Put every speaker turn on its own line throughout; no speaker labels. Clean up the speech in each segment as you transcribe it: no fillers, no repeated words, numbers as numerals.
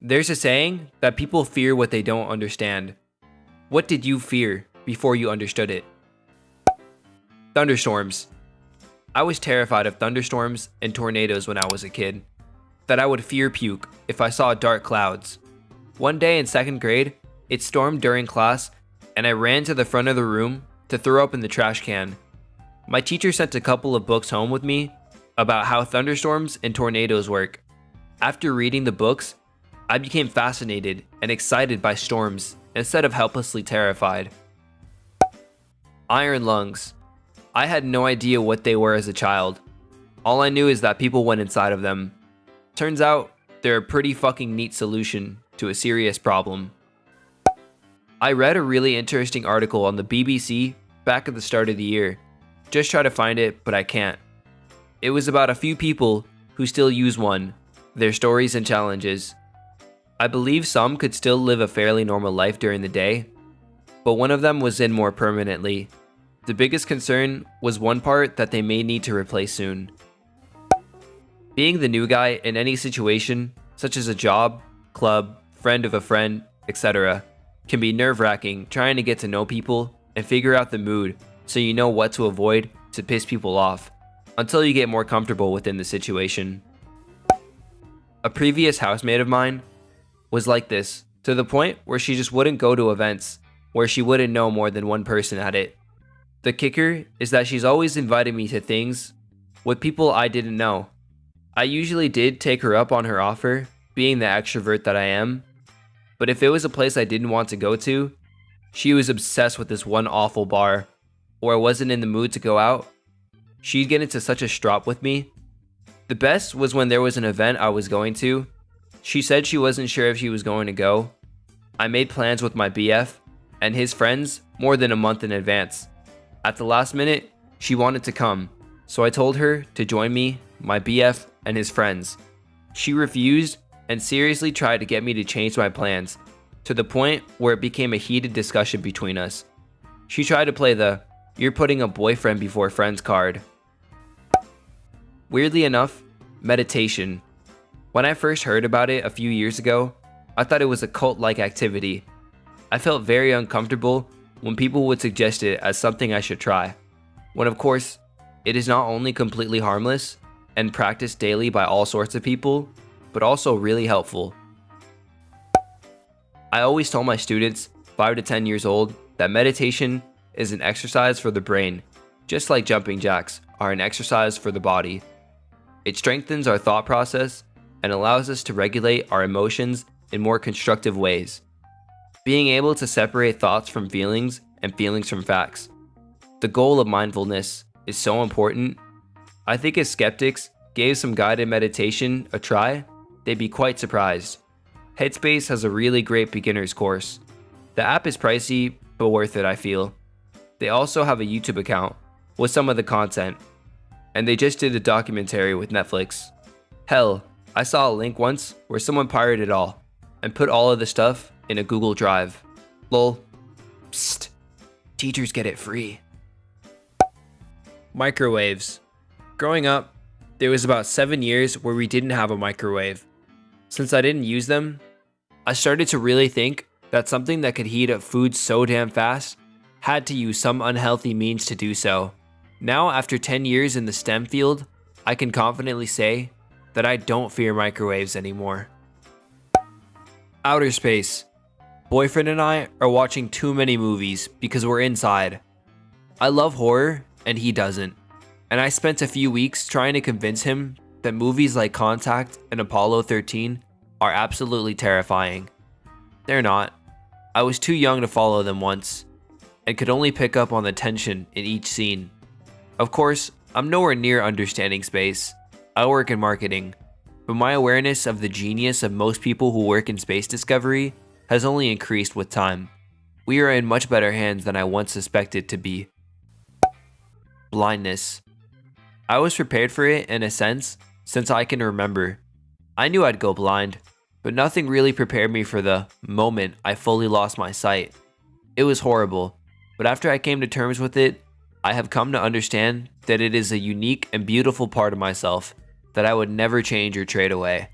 There's a saying that people fear what they don't understand. What did you fear before you understood it? Thunderstorms. I was terrified of thunderstorms and tornadoes when I was a kid. That I would fear puke if I saw dark clouds. One day in second grade, it stormed during class and I ran to the front of the room to throw up in the trash can. My teacher sent a couple of books home with me about how thunderstorms and tornadoes work. After reading the books, I became fascinated and excited by storms instead of helplessly terrified. Iron lungs. I had no idea what they were as a child. All I knew is that people went inside of them. Turns out, they're a pretty fucking neat solution to a serious problem. I read a really interesting article on the BBC back at the start of the year. Just try to find it, but I can't. It was about a few people who still use one, their stories and challenges. I believe some could still live a fairly normal life during the day, but one of them was in more permanently. The biggest concern was one part that they may need to replace soon. Being the new guy in any situation, such as a job, club, friend of a friend, etc., can be nerve-wracking trying to get to know people and figure out the mood so you know what to avoid to piss people off, until you get more comfortable within the situation. A previous housemate of mine was like this, to the point where she just wouldn't go to events where she wouldn't know more than one person at it. The kicker is that she's always invited me to things with people I didn't know. I usually did take her up on her offer, being the extrovert that I am, but if it was a place I didn't want to go to, she was obsessed with this one awful bar, or I wasn't in the mood to go out, she'd get into such a strop with me. The best was when there was an event I was going to. She said she wasn't sure if she was going to go. I made plans with my BF and his friends more than a month in advance. At the last minute, she wanted to come, so I told her to join me, my BF, and his friends. She refused and seriously tried to get me to change my plans, to the point where it became a heated discussion between us. She tried to play the "you're putting a boyfriend before friends" card. Weirdly enough, meditation. When I first heard about it a few years ago, I thought it was a cult-like activity. I felt very uncomfortable when people would suggest it as something I should try, when of course, it is not only completely harmless and practiced daily by all sorts of people, but also really helpful. I always told my students, 5 to 10 years old, that meditation is an exercise for the brain, just like jumping jacks are an exercise for the body. It strengthens our thought process and allows us to regulate our emotions in more constructive ways. Being able to separate thoughts from feelings and feelings from facts. The goal of mindfulness is so important. I think if skeptics gave some guided meditation a try, they'd be quite surprised. Headspace has a really great beginner's course. The app is pricey, but worth it, I feel. They also have a YouTube account with some of the content, and they just did a documentary with Netflix. Hell, I saw a link once where someone pirated it all and put all of the stuff in a Google Drive. Lol. Psst. Teachers get it free. Microwaves. Growing up, there was about 7 years where we didn't have a microwave. Since I didn't use them, I started to really think that something that could heat up food so damn fast had to use some unhealthy means to do so. Now, after 10 years in the STEM field, I can confidently say that I don't fear microwaves anymore. Outer space. Boyfriend and I are watching too many movies because we're inside. I love horror and he doesn't, and I spent a few weeks trying to convince him that movies like Contact and Apollo 13 are absolutely terrifying. They're not. I was too young to follow them once, and could only pick up on the tension in each scene. Of course, I'm nowhere near understanding space. I work in marketing, but my awareness of the genius of most people who work in space discovery has only increased with time. We are in much better hands than I once suspected to be. Blindness. I was prepared for it in a sense, since I can remember. I knew I'd go blind, but nothing really prepared me for the moment I fully lost my sight. It was horrible, but after I came to terms with it, I have come to understand that it is a unique and beautiful part of myself that I would never change or trade away.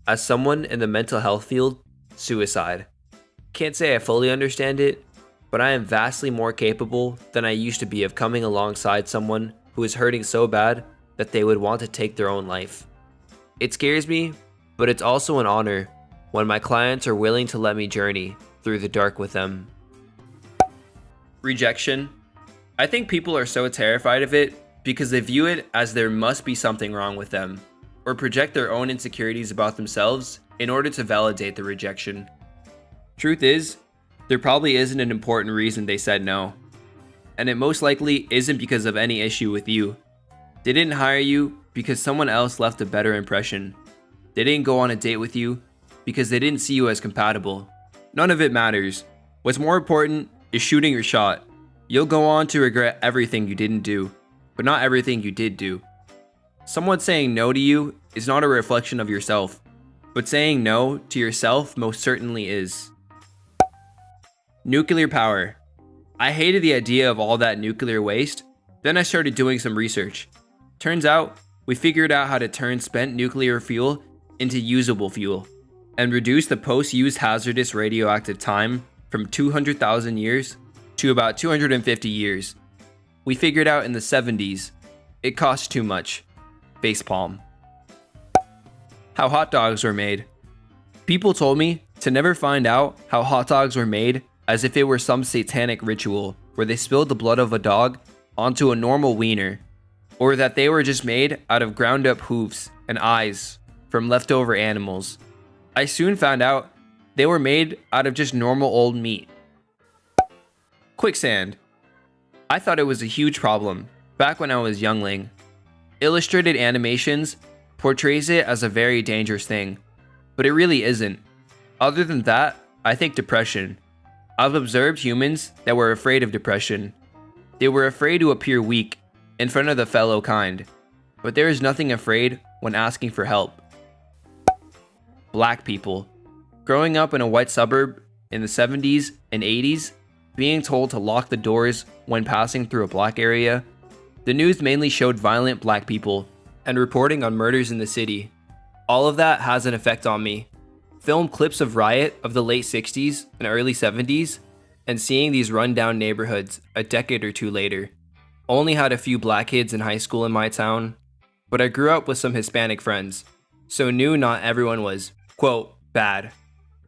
As someone in the mental health field, suicide. Can't say I fully understand it, but I am vastly more capable than I used to be of coming alongside someone who is hurting so bad that they would want to take their own life. It scares me, but it's also an honor when my clients are willing to let me journey through the dark with them. Rejection. I think people are so terrified of it because they view it as there must be something wrong with them, or project their own insecurities about themselves in order to validate the rejection. Truth is, there probably isn't an important reason they said no, and it most likely isn't because of any issue with you. They didn't hire you because someone else left a better impression. They didn't go on a date with you because they didn't see you as compatible. None of it matters. What's more important is shooting your shot. You'll go on to regret everything you didn't do, but not everything you did do. Someone saying no to you is not a reflection of yourself, but saying no to yourself most certainly is. Nuclear power. I hated the idea of all that nuclear waste. Then I started doing some research. Turns out, we figured out how to turn spent nuclear fuel into usable fuel and reduce the post-use hazardous radioactive time from 200,000 years to about 250 years. We figured out in the 70s. It cost too much. Facepalm. How hot dogs were made. People told me to never find out how hot dogs were made as if it were some satanic ritual where they spilled the blood of a dog onto a normal wiener, or that they were just made out of ground up hoofs and eyes from leftover animals. I soon found out they were made out of just normal old meat. Quicksand. I thought it was a huge problem back when I was youngling. Illustrated animations portrays it as a very dangerous thing, but it really isn't. Other than that, I think depression. I've observed humans that were afraid of depression. They were afraid to appear weak in front of the fellow kind, but there is nothing afraid when asking for help. Black people. Growing up in a white suburb in the 70s and 80s, being told to lock the doors when passing through a black area, the news mainly showed violent black people and reporting on murders in the city. All of that has an effect on me. Film clips of riot of the late 60s and early 70s, and seeing these rundown neighborhoods a decade or two later. Only had a few black kids in high school in my town, but I grew up with some Hispanic friends, so knew not everyone was, quote, bad.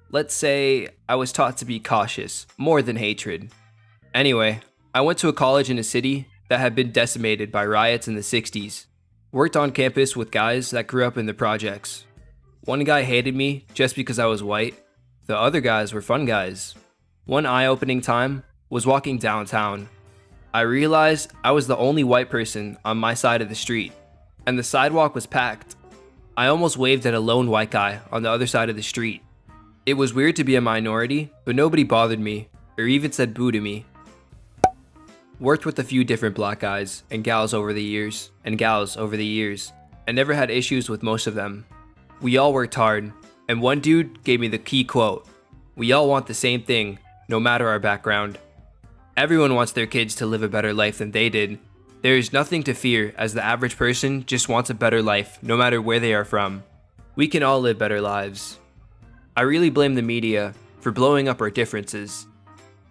Let's say I was taught to be cautious, more than hatred. Anyway, I went to a college in a city that had been decimated by riots in the 60s. Worked on campus with guys that grew up in the projects. One guy hated me just because I was white. The other guys were fun guys. One eye-opening time was walking downtown. I realized I was the only white person on my side of the street, and the sidewalk was packed. I almost waved at a lone white guy on the other side of the street. It was weird to be a minority, but nobody bothered me, or even said boo to me. Worked with a few different black guys and gals over the years, and never had issues with most of them. We all worked hard, and one dude gave me the key quote: "We all want the same thing, no matter our background." Everyone wants their kids to live a better life than they did. There is nothing to fear, as the average person just wants a better life, no matter where they are from. We can all live better lives. I really blame the media for blowing up our differences.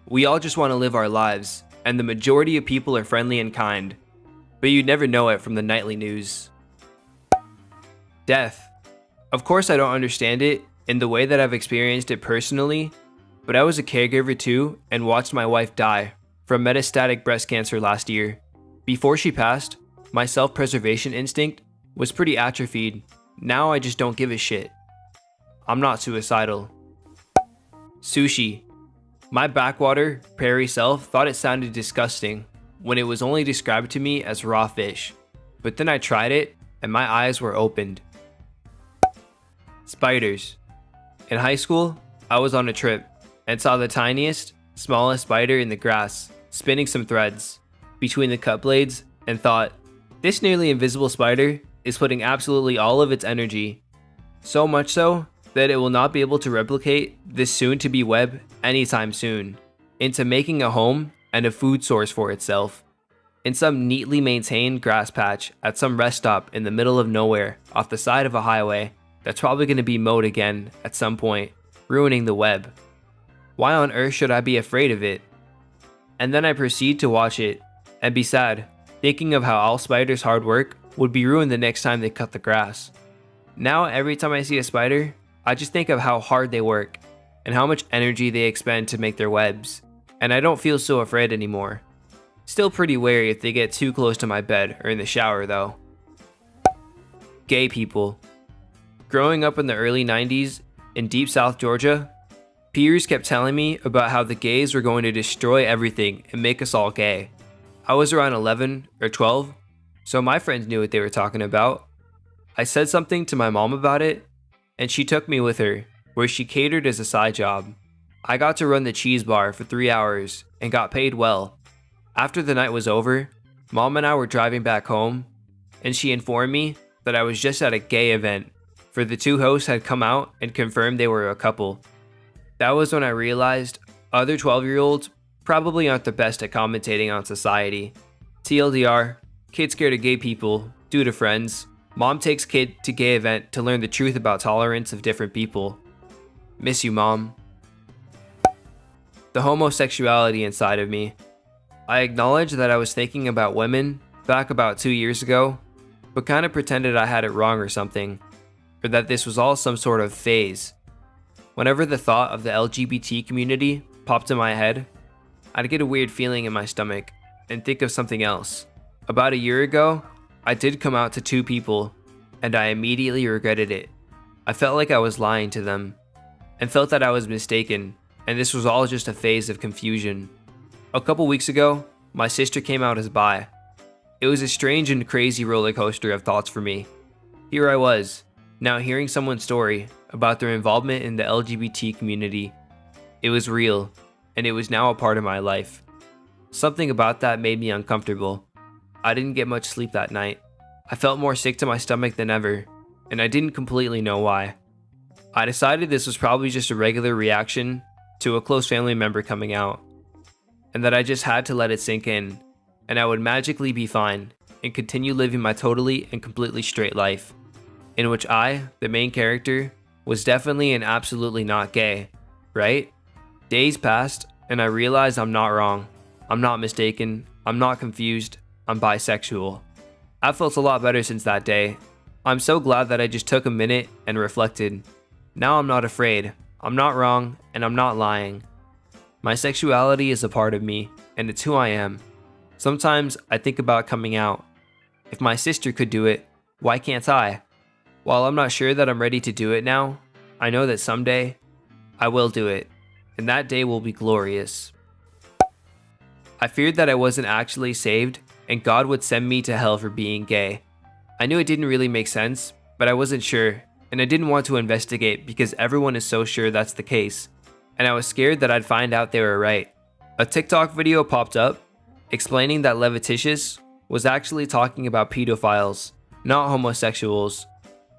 We all just want to live our lives, and the majority of people are friendly and kind, but you'd never know it from the nightly news. Death. Of course I don't understand it in the way that I've experienced it personally, but I was a caregiver too and watched my wife die from metastatic breast cancer last year. Before she passed, my self-preservation instinct was pretty atrophied. Now I just don't give a shit. I'm not suicidal. Sushi. My backwater, prairie self thought it sounded disgusting when it was only described to me as raw fish, but then I tried it and my eyes were opened. Spiders. In high school, I was on a trip and saw the tiniest, smallest spider in the grass spinning some threads between the cut blades and thought, this nearly invisible spider is putting absolutely all of its energy, so much so that it will not be able to replicate this soon-to-be web anytime soon, into making a home and a food source for itself in some neatly maintained grass patch at some rest stop in the middle of nowhere off the side of a highway that's probably going to be mowed again at some point, ruining the web. Why on earth should I be afraid of it? And then I proceed to watch it and be sad, thinking of how all spiders' hard work would be ruined the next time they cut the grass. Now every time I see a spider, I just think of how hard they work and how much energy they expend to make their webs, and I don't feel so afraid anymore. Still pretty wary if they get too close to my bed or in the shower though. Gay people. Growing up in the early 90s in deep South Georgia, peers kept telling me about how the gays were going to destroy everything and make us all gay. I was around 11 or 12, so my friends knew what they were talking about. I said something to my mom about it, and she took me with her, where she catered as a side job. I got to run the cheese bar for 3 hours and got paid well. After the night was over, Mom and I were driving back home, and she informed me that I was just at a gay event, for the two hosts had come out and confirmed they were a couple. That was when I realized other 12-year-olds probably aren't the best at commentating on society. TLDR, kid scared of gay people, due to friends. Mom takes kid to gay event to learn the truth about tolerance of different people. Miss you, Mom. The homosexuality inside of me. I acknowledge that I was thinking about women back about 2 years ago, but kind of pretended I had it wrong or something, or that this was all some sort of phase. Whenever the thought of the LGBT community popped in my head, I'd get a weird feeling in my stomach and think of something else. About a year ago, I did come out to 2 people, and I immediately regretted it. I felt like I was lying to them, and felt that I was mistaken, and this was all just a phase of confusion. A couple weeks ago, my sister came out as bi. It was a strange and crazy roller coaster of thoughts for me. Here I was, now hearing someone's story about their involvement in the LGBT community. It was real, and it was now a part of my life. Something about that made me uncomfortable. I didn't get much sleep that night. I felt more sick to my stomach than ever, and I didn't completely know why. I decided this was probably just a regular reaction to a close family member coming out, and that I just had to let it sink in, and I would magically be fine and continue living my totally and completely straight life, in which I, the main character, was definitely and absolutely not gay, right? Days passed, and I realized I'm not wrong. I'm not mistaken. I'm not confused. I'm bisexual. I felt a lot better since that day. I'm so glad that I just took a minute and reflected. Now I'm not afraid. I'm not wrong, and I'm not lying. My sexuality is a part of me, and it's who I am. Sometimes I think about coming out. If my sister could do it, why can't I? While I'm not sure that I'm ready to do it now, I know that someday I will do it, and that day will be glorious. I feared that I wasn't actually saved and God would send me to hell for being gay. I knew it didn't really make sense, but I wasn't sure, and I didn't want to investigate because everyone is so sure that's the case, and I was scared that I'd find out they were right. A TikTok video popped up explaining that Levititious was actually talking about pedophiles, not homosexuals.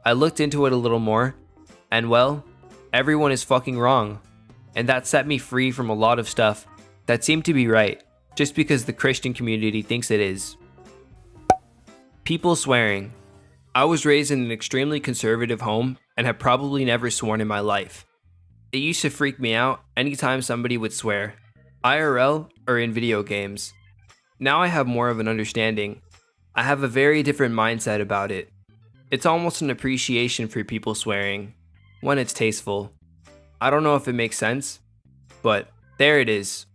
I looked into it a little more, and well, everyone is fucking wrong, and that set me free from a lot of stuff that seemed to be right, just because the Christian community thinks it is. People swearing. I was raised in an extremely conservative home and have probably never sworn in my life. It used to freak me out anytime somebody would swear, IRL or in video games. Now I have more of an understanding. I have a very different mindset about it. It's almost an appreciation for people swearing, when it's tasteful. I don't know if it makes sense, but there it is.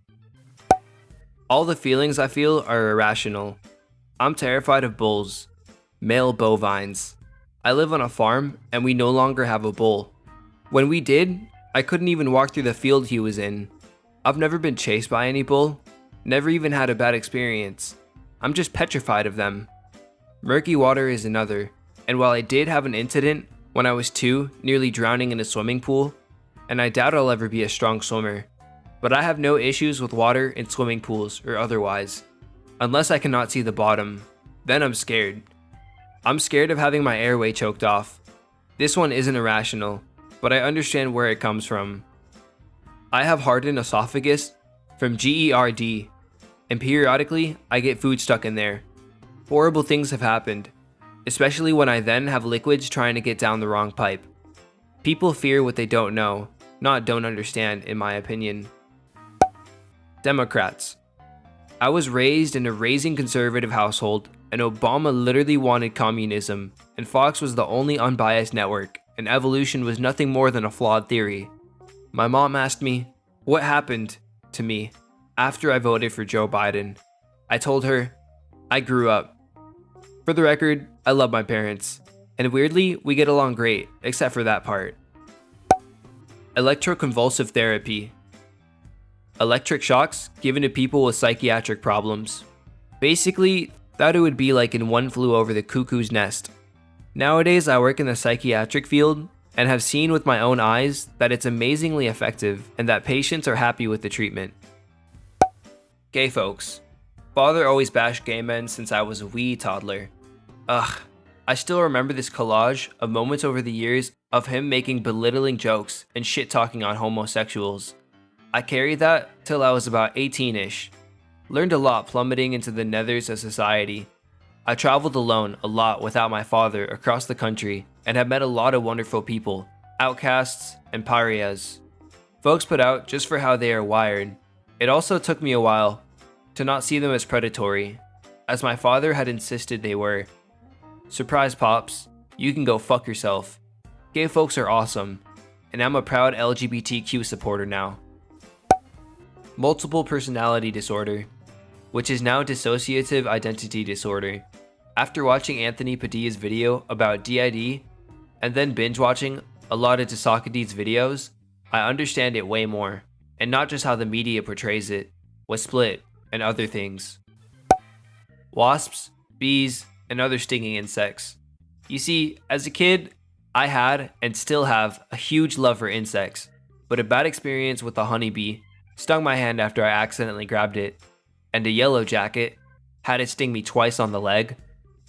All the feelings I feel are irrational. I'm terrified of bulls, male bovines. I live on a farm and we no longer have a bull. When we did, I couldn't even walk through the field he was in. I've never been chased by any bull, never even had a bad experience. I'm just petrified of them. Murky water is another, and while I did have an incident when I was 2, nearly drowning in a swimming pool, and I doubt I'll ever be a strong swimmer, but I have no issues with water in swimming pools or otherwise. Unless I cannot see the bottom, then I'm scared. I'm scared of having my airway choked off. This one isn't irrational, but I understand where it comes from. I have hardened esophagus from GERD, and periodically I get food stuck in there. Horrible things have happened, especially when I then have liquids trying to get down the wrong pipe. People fear what they don't know, not don't understand, in my opinion. Democrats. I was raised in a raising conservative household, and Obama literally wanted communism, and Fox was the only unbiased network, and evolution was nothing more than a flawed theory. My mom asked me what happened to me after I voted for Joe Biden. I told her, I grew up. For the record, I love my parents, and weirdly, we get along great, except for that part. Electroconvulsive therapy. Electric shocks given to people with psychiatric problems. Basically, thought it would be like in One Flew Over the Cuckoo's Nest. Nowadays, I work in the psychiatric field and have seen with my own eyes that it's amazingly effective and that patients are happy with the treatment. Gay folks. Father always bashed gay men since I was a wee toddler. Ugh, I still remember this collage of moments over the years of him making belittling jokes and shit-talking on homosexuals. I carried that till I was about 18-ish. Learned a lot plummeting into the nethers of society. I traveled alone a lot without my father across the country and have met a lot of wonderful people, outcasts, and pariahs. Folks put out just for how they are wired. It also took me a while to not see them as predatory, as my father had insisted they were. Surprise, Pops, you can go fuck yourself. Gay folks are awesome, and I'm a proud LGBTQ supporter now. Multiple personality disorder, which is now dissociative identity disorder. After watching Anthony Padilla's video about DID, and then binge watching a lot of Socrates videos, I understand it way more, and not just how the media portrays it, with Split, and other things. Wasps, bees, and other stinging insects. You see, as a kid, I had, and still have, a huge love for insects, but a bad experience with a honeybee stung my hand after I accidentally grabbed it, and a yellow jacket had it sting me twice on the leg,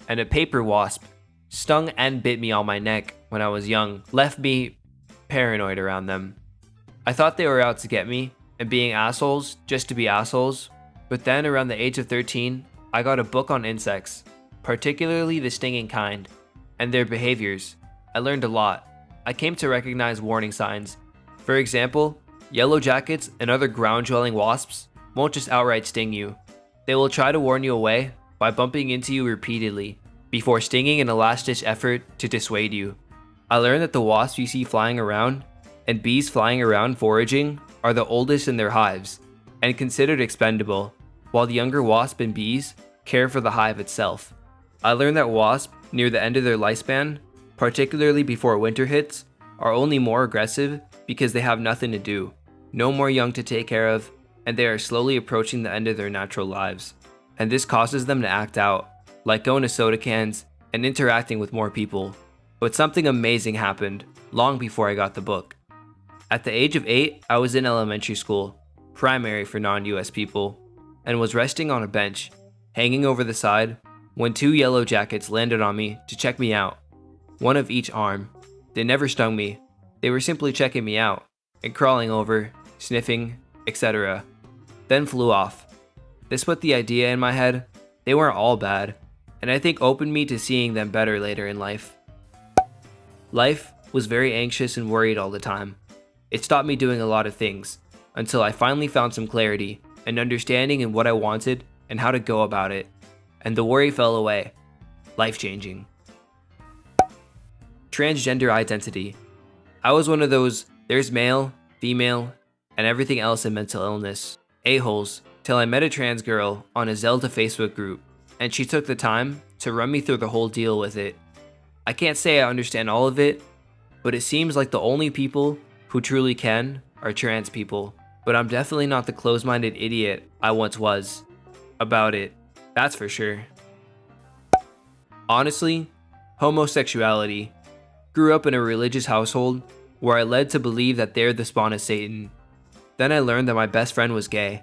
and a paper wasp stung and bit me on my neck when I was young, left me paranoid around them. I thought they were out to get me, and being assholes just to be assholes, but then around the age of 13, I got a book on insects, particularly the stinging kind, and their behaviors. I learned a lot. I came to recognize warning signs. For example, yellow jackets and other ground-dwelling wasps won't just outright sting you. They will try to warn you away by bumping into you repeatedly, before stinging in a last-ditch effort to dissuade you. I learned that the wasps you see flying around, and bees flying around foraging, are the oldest in their hives, and considered expendable, while the younger wasp and bees care for the hive itself. I learned that wasps, near the end of their lifespan, particularly before winter hits, are only more aggressive because they have nothing to do, no more young to take care of, and they are slowly approaching the end of their natural lives. And this causes them to act out, like going to soda cans and interacting with more people. But something amazing happened long before I got the book. At the age of 8, I was in elementary school, primary for non-US people, and was resting on a bench, hanging over the side, when 2 yellow jackets landed on me to check me out, one of each arm. They never stung me, they were simply checking me out, and crawling over, sniffing, etc. Then flew off. This put the idea in my head, they weren't all bad, and I think opened me to seeing them better later in life. Life was very anxious and worried all the time. It stopped me doing a lot of things, until I finally found some clarity and understanding in what I wanted and how to go about it, and the worry fell away. Life-changing. Transgender identity. I was one of those, there's male, female, and everything else in mental illness, a-holes, till I met a trans girl on a Zelda Facebook group, and she took the time to run me through the whole deal with it. I can't say I understand all of it, but it seems like the only people who truly can are trans people, but I'm definitely not the closed-minded idiot I once was about it, that's for sure. Honestly, homosexuality. Grew up in a religious household where I led to believe that they're the spawn of Satan. Then I learned that my best friend was gay.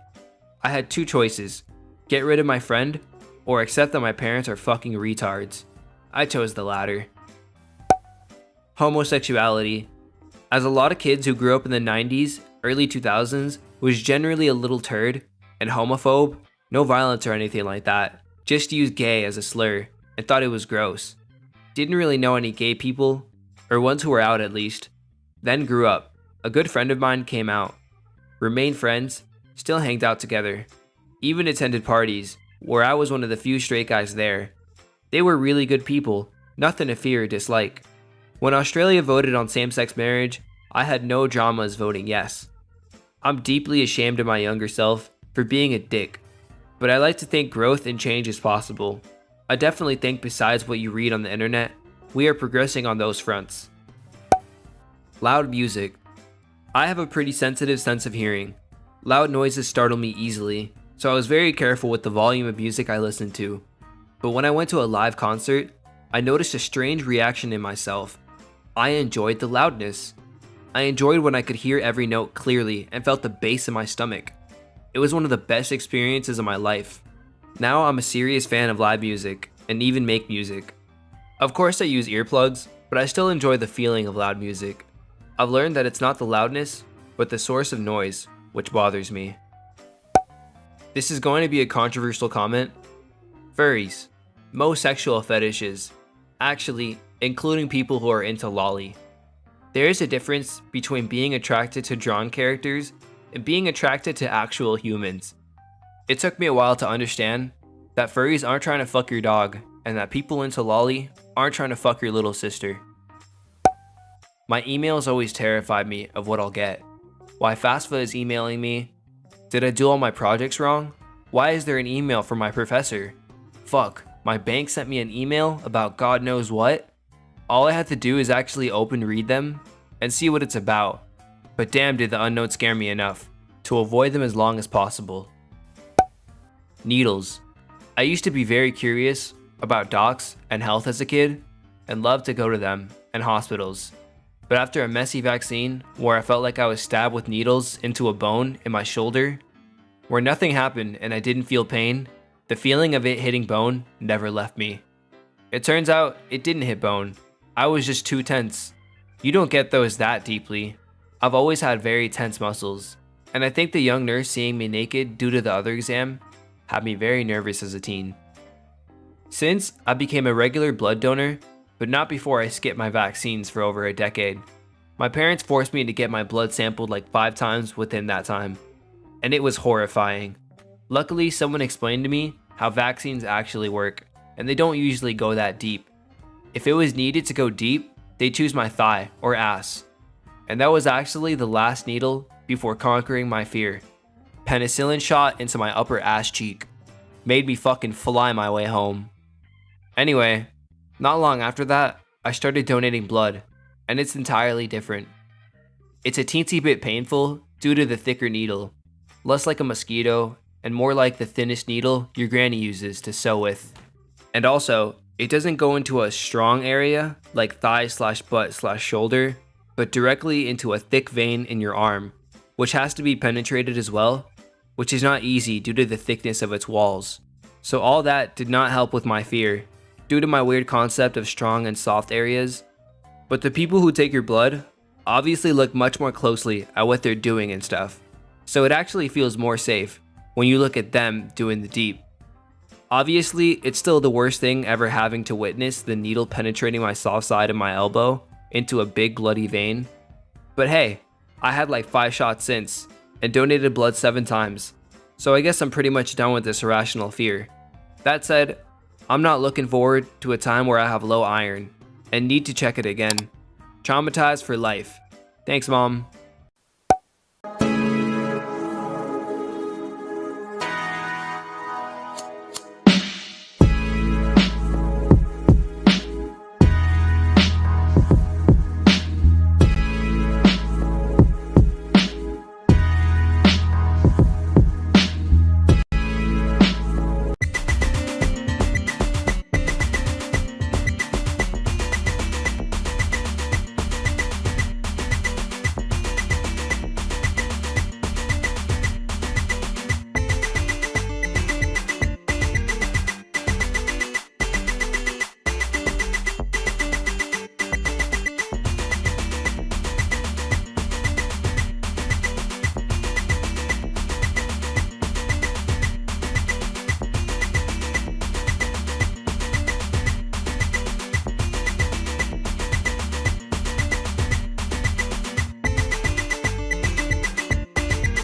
I had 2 choices, get rid of my friend or accept that my parents are fucking retards. I chose the latter. Homosexuality. As a lot of kids who grew up in the 90s, early 2000s, was generally a little turd and homophobe, no violence or anything like that, just used gay as a slur and thought it was gross. Didn't really know any gay people, or ones who were out at least. Then grew up. A good friend of mine came out. Remained friends, still hanged out together. Even attended parties, where I was one of the few straight guys there. They were really good people, nothing to fear or dislike. When Australia voted on same-sex marriage, I had no dramas voting yes. I'm deeply ashamed of my younger self for being a dick, but I like to think growth and change is possible. I definitely think besides what you read on the internet, we are progressing on those fronts. Loud music. I have a pretty sensitive sense of hearing. Loud noises startle me easily, so I was very careful with the volume of music I listened to. But when I went to a live concert, I noticed a strange reaction in myself. I enjoyed the loudness. I enjoyed when I could hear every note clearly and felt the bass in my stomach. It was one of the best experiences of my life. Now I'm a serious fan of live music and even make music. Of course I use earplugs, but I still enjoy the feeling of loud music. I've learned that it's not the loudness, but the source of noise, which bothers me. This is going to be a controversial comment. Furries. Most sexual fetishes. Actually, including people who are into lolly. There is a difference between being attracted to drawn characters and being attracted to actual humans. It took me a while to understand that furries aren't trying to fuck your dog and that people into lolly aren't trying to fuck your little sister. My emails always terrified me of what I'll get. Why FAFSA is emailing me? Did I do all my projects wrong? Why is there an email from my professor? Fuck, my bank sent me an email about God knows what? All I had to do is actually read them and see what it's about. But damn did the unknown scare me enough to avoid them as long as possible. Needles. I used to be very curious about docs and health as a kid and loved to go to them and hospitals. But after a messy vaccine where I felt like I was stabbed with needles into a bone in my shoulder, where nothing happened and I didn't feel pain, the feeling of it hitting bone never left me. It turns out it didn't hit bone. I was just too tense. You don't get those that deeply. I've always had very tense muscles, and I think the young nurse seeing me naked due to the other exam had me very nervous as a teen. Since, I became a regular blood donor, but not before I skipped my vaccines for over a decade. My parents forced me to get my blood sampled like 5 times within that time, and it was horrifying. Luckily, someone explained to me how vaccines actually work, and they don't usually go that deep. If it was needed to go deep, they'd choose my thigh or ass. And that was actually the last needle before conquering my fear. Penicillin shot into my upper ass cheek. Made me fucking fly my way home. Anyway, not long after that, I started donating blood, and it's entirely different. It's a teensy bit painful due to the thicker needle, less like a mosquito, and more like the thinnest needle your granny uses to sew with. And also, it doesn't go into a strong area like thigh/butt/shoulder, but directly into a thick vein in your arm, which has to be penetrated as well, which is not easy due to the thickness of its walls. So all that did not help with my fear, due to my weird concept of strong and soft areas. But the people who take your blood obviously look much more closely at what they're doing and stuff, so it actually feels more safe when you look at them doing the deep. Obviously, it's still the worst thing ever having to witness the needle penetrating my soft side of my elbow into a big bloody vein. But hey, I had like 5 shots since, and donated blood 7 times, so I guess I'm pretty much done with this irrational fear. That said, I'm not looking forward to a time where I have low iron, and need to check it again. Traumatized for life. Thanks, Mom.